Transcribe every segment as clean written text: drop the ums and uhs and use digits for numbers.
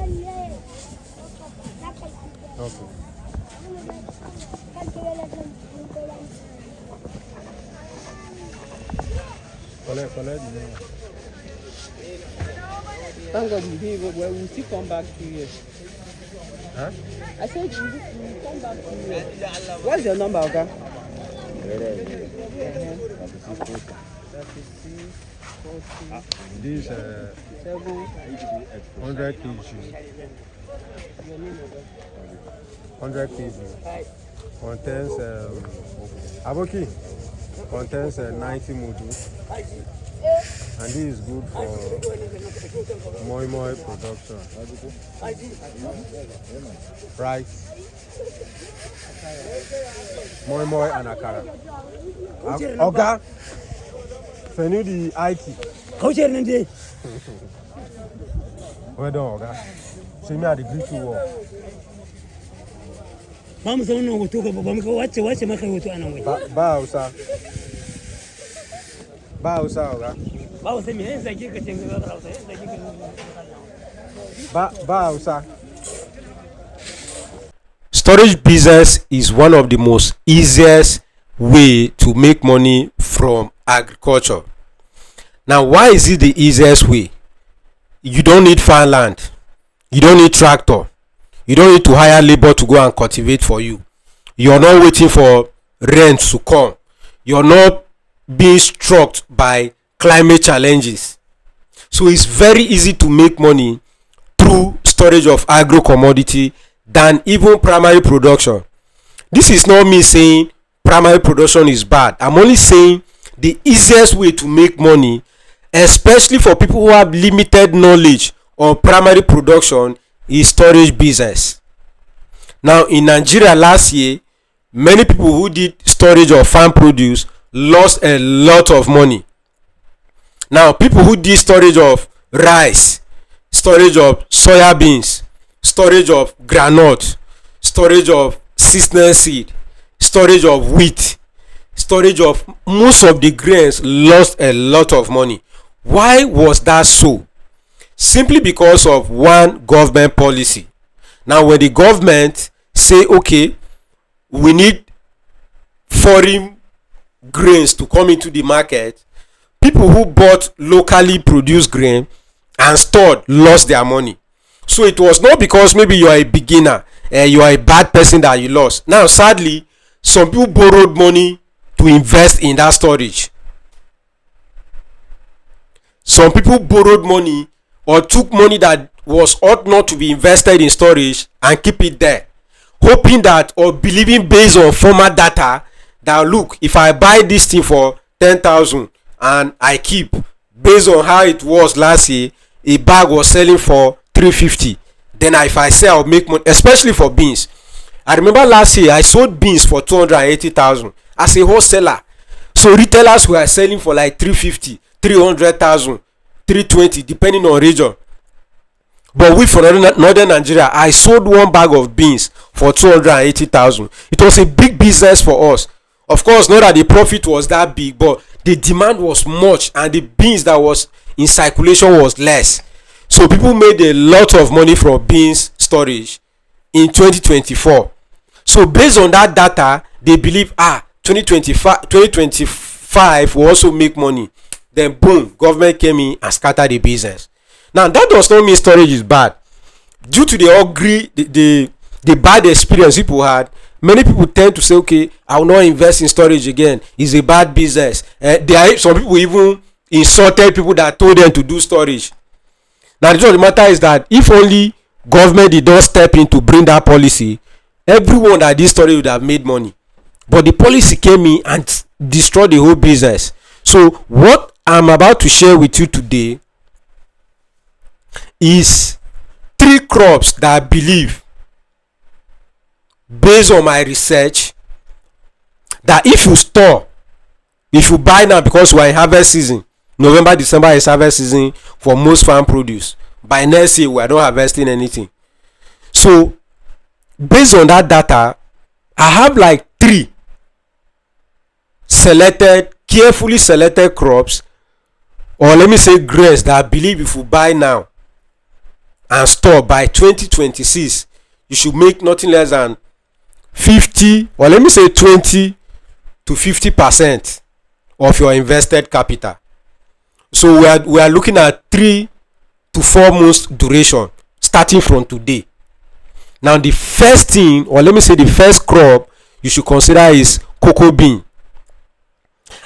Okay. Collect. Thank God we will still come back 2 years. Huh? I said we will come back 2 years. What's your number, okay? 36, 40, This 7. 100 kg. 100 kg contains aboki contains 90 mudu, and this is good for moi production. Right? Moi and akara. Oga, fenu the IT. Coach Nende. Well done, Oga. See me at the greet you work. Mama say no to go baba ko wace maka hoto anan wai. Ba Hausa Oga. Ba sai me yanzu zaki ka ce ga Hausa yanzu zaki ka Ba Hausa. Storage business is one of the most easiest way to make money from agriculture. Now, why is it the easiest way? You don't need farmland. You don't need tractor. You don't need to hire labor to go and cultivate for you. You're not waiting for rent to come. You're not being struck by climate challenges. So it's very easy to make money through storage of agro-commodity than even primary production. This is not me saying primary production is bad. I'm only saying the easiest way to make money, especially for people who have limited knowledge on primary production, is storage business. Now in Nigeria last year, many people who did storage of farm produce lost a lot of money. Now people who did storage of rice, storage of soya beans, storage of groundnut, storage of seasonal seed, storage of wheat, storage of most of the grains lost a lot of money. Why was that so? Simply because of one government policy. Now when the government say, okay, we need foreign grains to come into the market, people who bought locally produced grain and stored lost their money. So it was not because maybe you are a beginner, you are a bad person that you lost. Now sadly, some people borrowed money to invest in that storage. Some people borrowed money or took money that was ought not to be invested in storage and keep it there, hoping that or believing based on former data that look, if I buy this thing for 10,000 and I keep, based on how it was last year, a bag was selling for 350, then if I sell, I'll make money, especially for beans. I remember last year I sold beans for 280,000 as a wholesaler. So retailers were selling for like 350, 300,000, 320 depending on region. But we for northern Nigeria, I sold one bag of beans for 280,000. It was a big business for us. Of course, not that the profit was that big, but the demand was much and the beans that was in circulation was less. So people made a lot of money from beans storage in 2024. So based on that data, they believe 2025 will also make money. Then boom, government came in and scattered the business. Now that does not mean storage is bad. Due to the bad experience people had, many people tend to say, okay, I will not invest in storage again. It's a bad business. Some people even insulted people that told them to do storage. Now the truth of the matter is that if only government did not step in to bring that policy, everyone that did storage would have made money. But the policy came in and destroyed the whole business. So what I'm about to share with you today is 3 crops that I believe, based on my research, that if you buy now, because we're in harvest season, November, December is harvest season for most farm produce. By next year, we are not harvesting anything. So based on that data, I have like 3 carefully selected crops, or let me say grains, that I believe if you buy now and store by 2026, you should make nothing less than 50, or let me say 20 to 50% of your invested capital. So we are looking at 3 to 4 months duration starting from today. Now the first thing, or let me say the first crop you should consider is cocoa bean.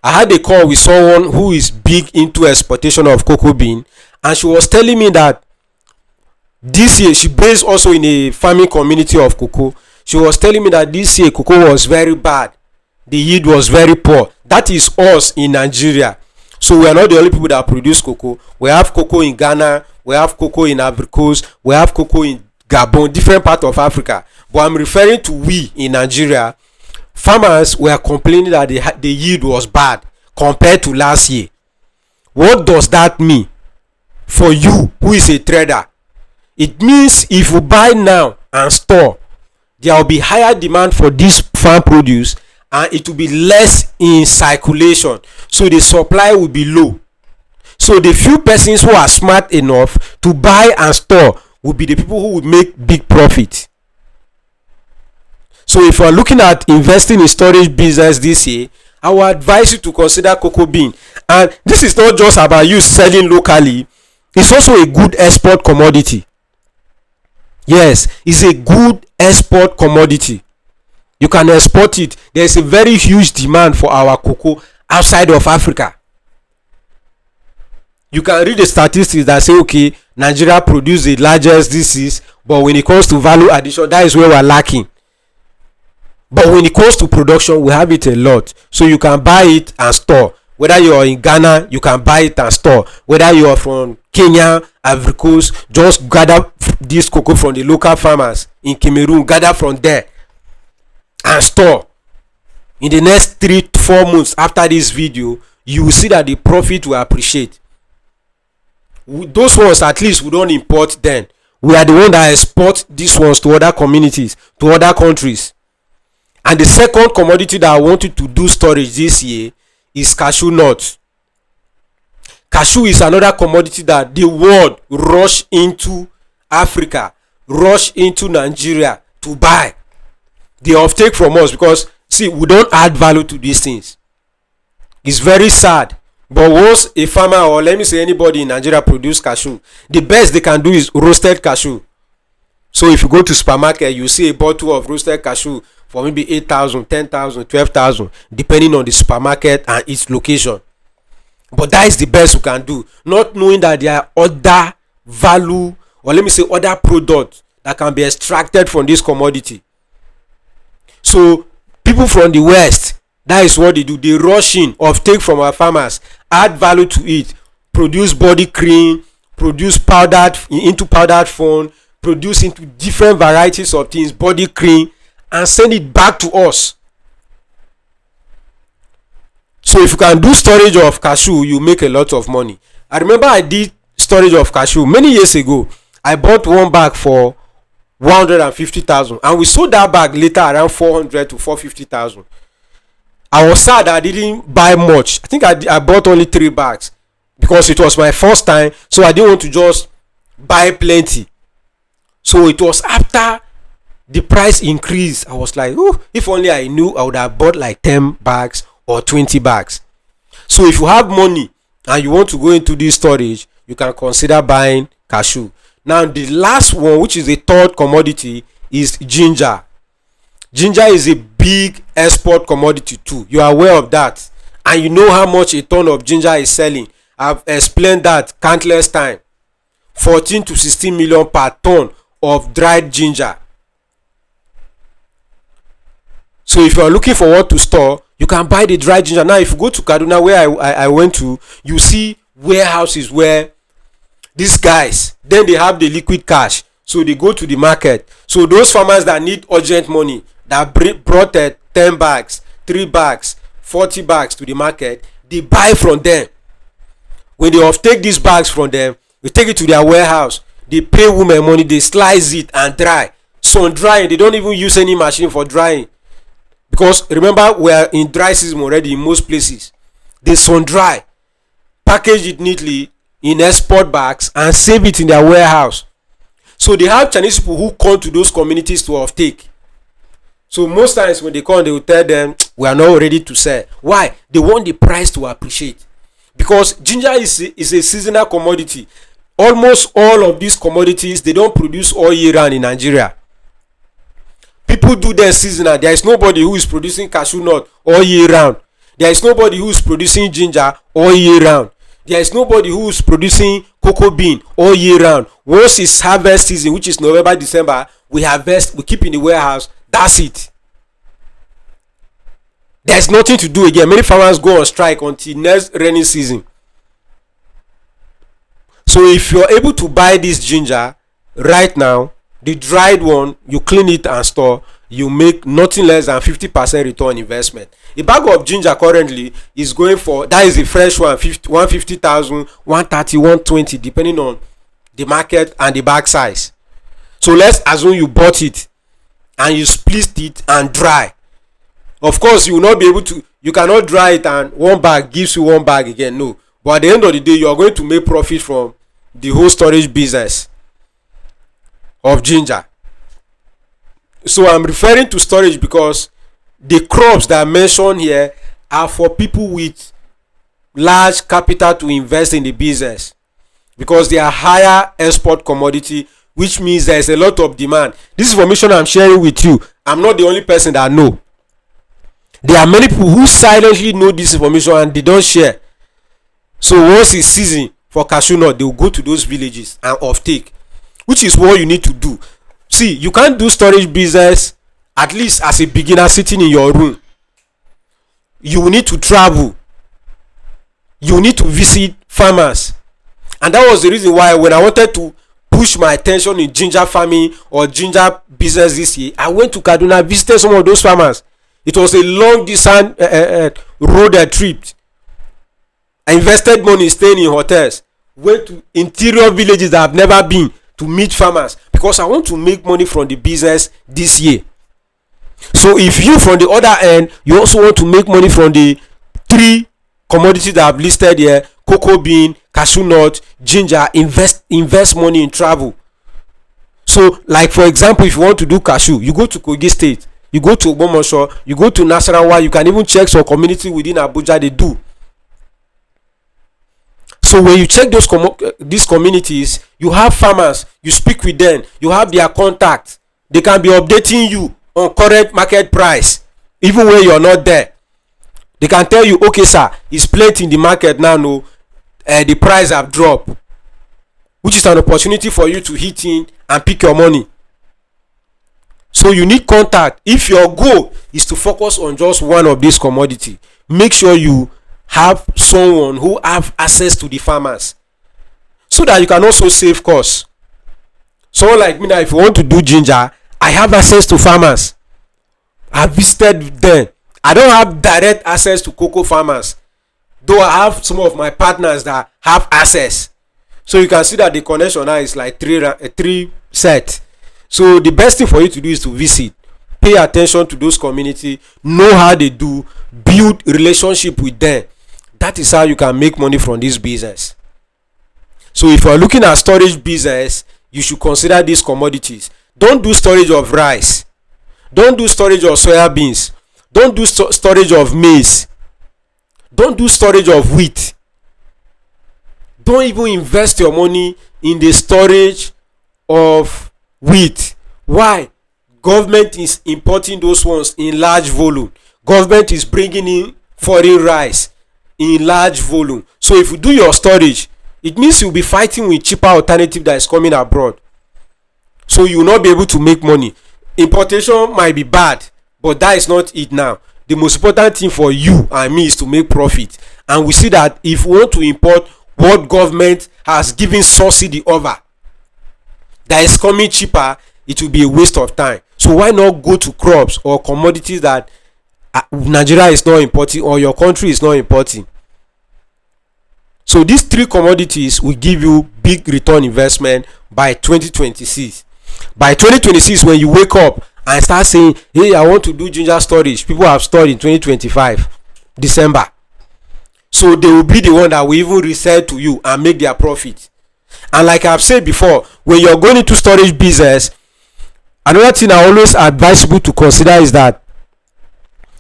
I had a call with someone who is big into exportation of cocoa bean, and she was telling me that this year, she based also in a farming community of cocoa. She was telling me that this year cocoa was very bad, the yield was very poor. That is us in Nigeria. So we are not the only people that produce cocoa. We have cocoa in Ghana, we have cocoa in Ivory Coast, we have cocoa in Gabon, different part of Africa. But I'm referring to we in Nigeria. Farmers were complaining that the yield was bad compared to last year. What does that mean for you who is a trader? It means if you buy now and store, there will be higher demand for this farm produce, and it will be less in circulation, so the supply will be low. So the few persons who are smart enough to buy and store will be the people who will make big profit. So if you are looking at investing in storage business this year, I will advise you to consider cocoa bean. And this is not just about you selling locally, it's also a good export commodity. Yes, it's a good export commodity. You can export it. There is a very huge demand for our cocoa outside of Africa. You can read the statistics that say, okay, Nigeria produces the largest disease, but when it comes to value addition, that is where we are lacking. But when it comes to production, we have it a lot. So you can buy it and store. Whether you are in Ghana, you can buy it and store. Whether you are from Kenya, Ivory Coast, just gather this cocoa from the local farmers in Cameroon, gather from there and store. In the next 3 to 4 months after this video, you will see that the profit will appreciate. Those ones, at least we don't import them. We are the one that export these ones to other communities, to other countries. And the second commodity that I wanted to do storage this year is cashew nuts. Cashew is another commodity that the world rush into Africa, rush into Nigeria to buy. They offtake from us because, see, we don't add value to these things. It's very sad. But once a farmer, or let me say anybody in Nigeria, produce cashew, the best they can do is roasted cashew. So if you go to supermarket, you see a bottle of roasted cashew for maybe 8,000, 10,000, 12,000, depending on the supermarket and its location. But that is the best we can do, not knowing that there are other value, or let me say other products that can be extracted from this commodity. So people from the West, that is what they do. They rush in, take from our farmers, add value to it, produce body cream, produce powdered into powdered form, produce into different varieties of things, body cream, and send it back to us. So if you can do storage of cashew, you make a lot of money. I remember I did storage of cashew many years ago. I bought one bag for 150,000, and we sold that bag later around 400 to 450,000. I was sad I didn't buy much. I think I bought only 3 bags because it was my first time, so I didn't want to just buy plenty. So it was after the price increased, I was like, oh, if only I knew, I would have bought like 10 bags or 20 bags. So if you have money and you want to go into this storage, you can consider buying cashew. Now the last one, which is the third commodity, is ginger. Ginger is a big export commodity too. You are aware of that, and you know how much a ton of ginger is selling. I've explained that countless times. 14 to 16 million per ton of dried ginger. So if you are looking for what to store, you can buy the dried ginger. Now if you go to Kaduna, where I went to, you see warehouses where these guys, then they have the liquid cash, so they go to the market. So those farmers that need urgent money, that brought 10 bags, 3 bags, 40 bags to the market, they buy from them. When they take these bags from them, they take it to their warehouse, they pay women money, they slice it and dry. Sun drying, they don't even use any machine for drying, because remember, we are in dry season already in most places. They sun dry, package it neatly in export bags, and save it in their warehouse. So they have Chinese people who come to those communities to offtake. So most times when they come, they will tell them, we are not ready to sell. Why? They want the price to appreciate. Because ginger is a seasonal commodity. Almost all of these commodities, they don't produce all year round in Nigeria. People do their seasonal. There is nobody who is producing cashew nut all year round. There is nobody who is producing ginger all year round. There is nobody who is producing cocoa bean all year round. Once it's harvest season, which is November, December, we harvest, we keep in the warehouse. That's it. There's nothing to do again. Many farmers go on strike until next rainy season. So if you're able to buy this ginger right now, the dried one, you clean it and store, you make nothing less than 50% return on investment. A bag of ginger currently is going for, that is a fresh one, 150,000, 130, 120, depending on the market and the bag size. So let's assume you bought it and you split it and dry. Of course, you will not be able to, you cannot dry it and one bag gives you one bag again. No. But at the end of the day, you are going to make profit from the whole storage business of ginger. So I'm referring to storage because the crops that I mentioned here are for people with large capital to invest in the business, because they are higher export commodity, which means there is a lot of demand. This information I'm sharing with you, I'm not the only person that know. There are many people who silently know this information and they don't share. So once it's season for cashew nut, they will go to those villages and offtake, which is what you need to do. See, you can't do storage business, at least as a beginner sitting in your room. You need to travel. You need to visit farmers. And that was the reason why when I wanted to push my attention in ginger farming or ginger business this year, I went to Kaduna, visited some of those farmers. It was a long distance road trip. I invested money staying in hotels. Went to interior villages that I've never been to meet farmers, because I want to make money from the business this year. So if you, from the other end, you also want to make money from the three commodities that I've listed here, cocoa bean, cashew nut, ginger, invest money in travel. So like for example, if you want to do cashew, you go to Kogi State, you go to Ogbomosho, you go to Nasarawa, you can even check some community within Abuja, they do. So when you check these communities, you have farmers, you speak with them, you have their contact. They can be updating you on current market price, even when you're not there. They can tell you, okay sir, it's plenty in the market now, no, the price have dropped, which is an opportunity for you to hit in and pick your money. So you need contact. If your goal is to focus on just one of these commodity, make sure you have someone who have access to the farmers, so that you can also save costs. Someone like me now, if you want to do ginger, I have access to farmers. I visited them. I don't have direct access to cocoa farmers, though I have some of my partners that have access. So you can see that the connection now is like three set. So the best thing for you to do is to visit, pay attention to those community, know how they do, build relationship with them. That is how you can make money from this business. So if you are looking at storage business, you should consider these commodities. Don't do storage of rice. Don't do storage of soya beans. Don't do storage of maize. Don't do storage of wheat. Don't even invest your money in the storage of wheat. Why? Government is importing those ones in large volume. Government is bringing in foreign rice in large volume. So if you do your storage, it means you'll be fighting with cheaper alternative that is coming abroad. So you will not be able to make money. Importation might be bad, but that is not it now. The most important thing for you and me is to make profit. And we see that if we want to import what government has given subsidy over, that is coming cheaper, it will be a waste of time. So why not go to crops or commodities that Nigeria is not importing or your country is not importing? So these three commodities will give you big return investment by 2026. By 2026, when you wake up and start saying, hey, I want to do ginger storage, people have stored in 2025 December. So they will be the one that will even resell to you and make their profit. And like I've said before, when you're going into storage business, another thing I always advisable to consider is that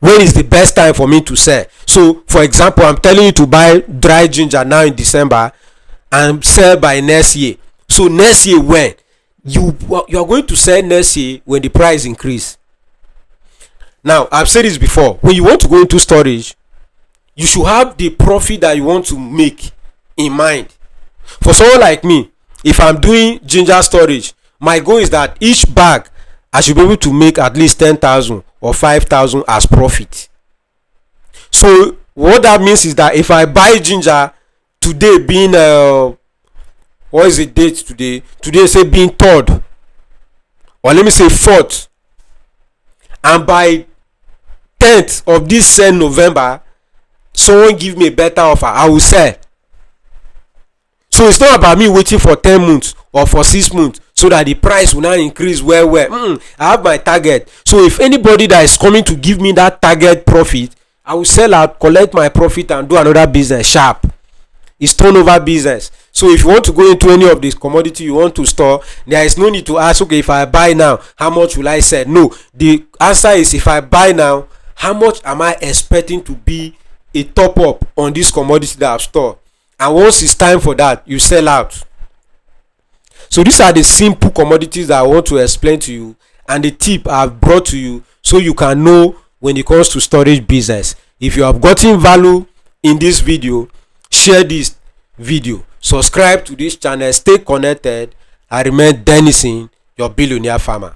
when is the best time for me to sell. So for example, I'm telling you to buy dry ginger now in December and sell by next year. So next year, when you are going to sell next year, when the price increase. Now I've said this before, when you want to go into storage, you should have the profit that you want to make in mind. For someone like me, if I'm doing ginger storage, my goal is that each bag I should be able to make at least 10,000 or 5,000 as profit. So what that means is that if I buy ginger today, being what is the date today? Today say being 3rd, or let me say 4th, and by 10th of this same November, someone give me a better offer, I will sell. So it's not about me waiting for 10 months or for 6 months so that the price will now increase I have my target. So if anybody that is coming to give me that target profit, I will sell out, collect my profit, and do another business sharp. It's turnover business. So if you want to go into any of this commodity you want to store, there is no need to ask, okay, if I buy now, how much will I sell? No, the answer is, if I buy now, how much am I expecting to be a top up on this commodity that I've stored? And once it's time for that, you sell out. So these are the simple commodities that I want to explain to you, and the tip I've brought to you so you can know when it comes to storage business. If you have gotten value in this video, share this video, subscribe to this channel, stay connected. I remain Denison, your billionaire farmer.